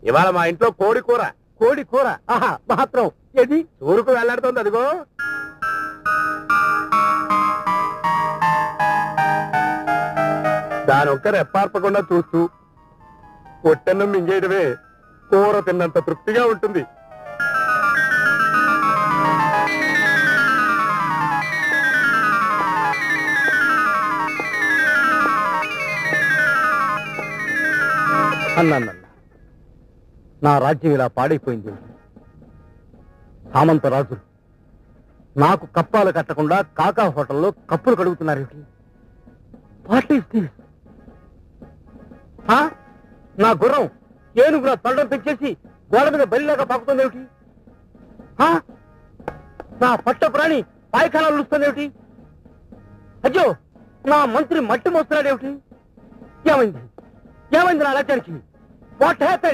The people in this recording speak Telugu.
ఇవాళ మా ఇంట్లో కోడి కూర. కోడి కూర? ఆహా, మాత్రం ఏది? ఊరుకు వెళ్లాడుతోంది అదిగో. దాని ఒక్క రెప్పార్పకుండా చూస్తూ పొట్టన్నం మింగేయడమే కూర తిన్నంత తృప్తిగా ఉంటుంది. అన్నాన్న, నా రాజ్యం ఇలా పాడైపోయింది. సామంత రాజులు నాకు కప్పాలు కట్టకుండా కాకా హోటల్లో కప్పులు కడుగుతున్నారు. What is this? నా గుర్రం ఏనుగు నా తొండం పెంచేసి గోడ మీద బలిలాగా పాకుతుంది ఏమిటి? నా పట్ట ప్రాణి పాయఖానాలు వస్తుందేమిటి? అయ్యో, నా మంత్రి మట్టి మోస్తున్నాడేమిటి? ఏమైంది ఏమైంది నా రాజ్యానికి? What happened?